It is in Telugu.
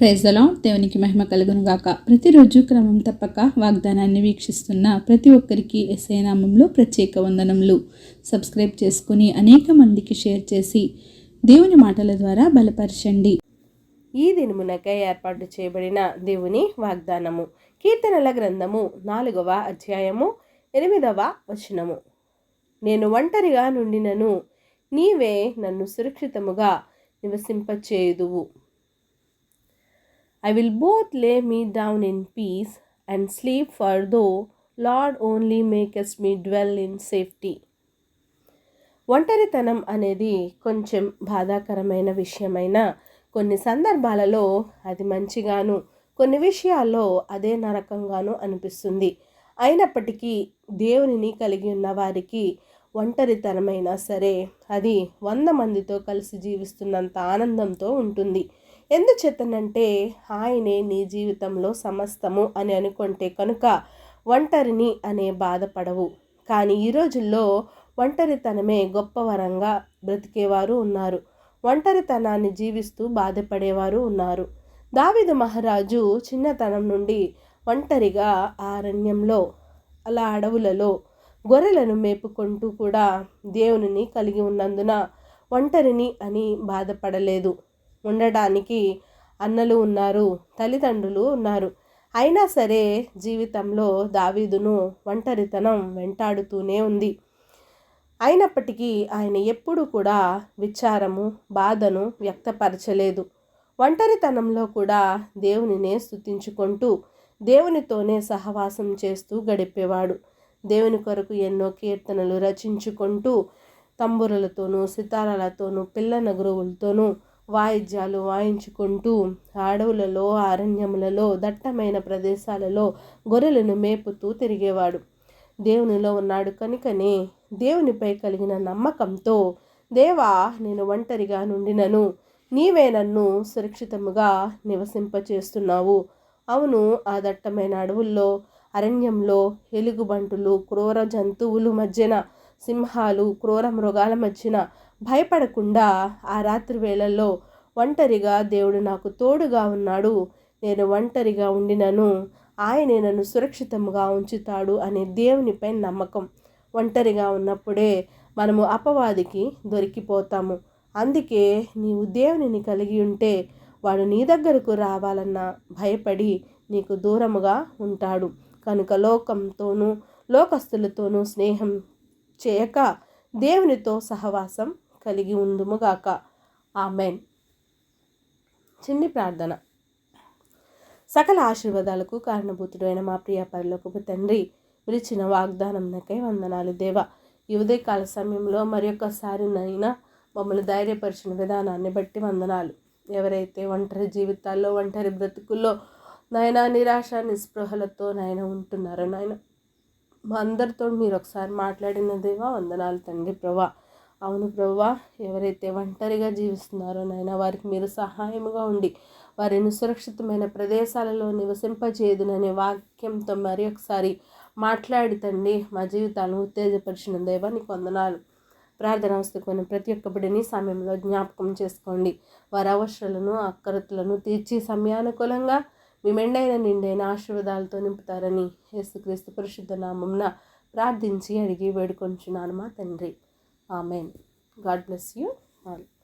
Praise the lord. దేవునికి మహిమ కలుగును గాక. ప్రతిరోజు క్రమం తప్పక వాగ్దానాన్ని వీక్షిస్తున్న ప్రతి ఒక్కరికి యేసయ్య నామములో ప్రత్యేక వందనములు. సబ్స్క్రైబ్ చేసుకుని అనేక మందికి షేర్ చేసి దేవుని మాటల ద్వారా బలపరచండి. ఈ దినమునకై ఏర్పాటు చేయబడిన దేవుని వాగ్దానము, కీర్తనల గ్రంథము 4వ అధ్యాయము 8వ వచనము. నేను ఒంటరిగా నుండినను నీవే నన్ను సురక్షితముగా నివసింపచేయుదువు. I will both lay me down in peace and sleep, for thou, Lord, only makest me dwell in safety. ఒంటరితనం అనేది కొంచెం బాధాకరమైన విషయమైన కొన్ని సందర్భాలలో అది మంచిగాను, కొన్ని విషయాల్లో అదే నరకంగాను అనిపిస్తుంది. అయినప్పటికీ దేవునిని కలిగి ఉన్న వారికి ఒంటరితనమైనా సరే అది 100 మందితో కలిసి జీవిస్తున్నంత ఆనందంతో ఉంటుంది. ఎందుచేతనంటే ఆయనే నీ జీవితంలో సమస్తము అని అనుకుంటే కనుక ఒంటరిని అనే బాధపడవు. కానీ ఈ రోజుల్లో ఒంటరితనమే గొప్ప వరంగా బ్రతికేవారు ఉన్నారు. ఒంటరితనాన్ని జీవిస్తూ బాధపడేవారు ఉన్నారు. దావీదు మహారాజు చిన్నతనం నుండి ఒంటరిగా అరణ్యంలో అలా అడవులలో గొర్రెలను మేపుకుంటూ కూడా దేవునిని కలిగి ఉన్నందున ఒంటరిని అని బాధపడలేదు. ఉండడానికి అన్నలు ఉన్నారు, తల్లిదండ్రులు ఉన్నారు. అయినా సరే జీవితంలో దావీదును ఒంటరితనం వెంటాడుతూనే ఉంది. అయినప్పటికీ ఆయన ఎప్పుడూ కూడా విచారము, బాధను వ్యక్తపరచలేదు. ఒంటరితనంలో కూడా దేవునినే స్తుతించుకుంటూ దేవునితోనే సహవాసం చేస్తూ గడిపేవాడు. దేవుని కొరకు ఎన్నో కీర్తనలు రచించుకుంటూ తంబురలతోనూ, సితారాలతోనూ, పిల్ల నగురువులతోనూ వాయిద్యాలు వాయించుకుంటూ అడవులలో, అరణ్యములలో, దట్టమైన ప్రదేశాలలో గొర్రెలను మేపుతూ తిరిగేవాడు. దేవునిలో ఉన్నాడు కనుకనే దేవునిపై కలిగిన నమ్మకంతో, దేవా నేను ఒంటరిగా నుండినను నీవే నన్ను సురక్షితముగా నివసింపచేస్తున్నావు. అవును, ఆ దట్టమైన అడవుల్లో, అరణ్యంలో ఎలుగుబంటులు, క్రూర జంతువులు మధ్యన, సింహాలు, క్రూర మృగాల మధ్యన భయపడకుండా ఆ రాత్రి వేళల్లో ఒంటరిగా దేవుడు నాకు తోడుగా ఉన్నాడు, నేను ఒంటరిగా ఉండినను ఆయనే నన్ను సురక్షితంగా ఉంచుతాడు అనే దేవునిపై నమ్మకం. ఒంటరిగా ఉన్నప్పుడే మనము అపవాదికి దొరికిపోతాము. అందుకే నీవు దేవునిని కలిగి ఉంటే వాడు నీ దగ్గరకు రావాలన్నా భయపడి నీకు దూరముగా ఉంటాడు. కనుక లోకంతోనూ లోకస్తులతోనూ స్నేహం చేయక దేవునితో సహవాసం కలిగి ఉందుముగాక. ఆమెన్. చిన్ని ప్రార్థన. సకల ఆశీర్వాదాలకు కారణభూతుడైన మా ప్రియ పరలోకపు తండ్రి, విరిచిన వాగ్దానంకై వందనాలు దేవా. ఈ ఉదయకాల సమయంలో మరొకసారి నైనా మమ్మల్ని ధైర్యపరిచిన విధానాన్ని బట్టి వందనాలు. ఎవరైతే ఒంటరి జీవితాల్లో, ఒంటరి బ్రతుకుల్లో నాయనా నిరాశ నిస్పృహలతో నాయన ఉంటున్నారో నాయన మా అందరితో మీరు ఒకసారి మాట్లాడిన దేవా వందనాలు తండ్రి ప్రభా. అవును ప్రభువా, ఎవరైతే ఒంటరిగా జీవిస్తున్నారో నాయన వారికి మీరు సహాయముగా ఉండి వారిని సురక్షితమైన ప్రదేశాలలో నివసింపచేయుదుననే వాక్యంతో మరి ఒకసారి మాట్లాడి తండ్రి మా జీవితాలను ఉత్తేజపరిచిన దేవా నీకు వందనాలు. ప్రార్థన వస్తుకొని ప్రతి ఒక్క బిడ్డని సమయంలో జ్ఞాపకం చేసుకోండి. వారి అవసరాలను, అక్కరతలను తీర్చి సమయానుకూలంగా మీ మెండైన నిండైన ఆశీర్వాదాలతో నింపుతారని యేసుక్రీస్తు పరిశుద్ధ నామమున ప్రార్థించి అడిగి వేడుకొంచున్నాను మా తండ్రి. Amen. God bless you all.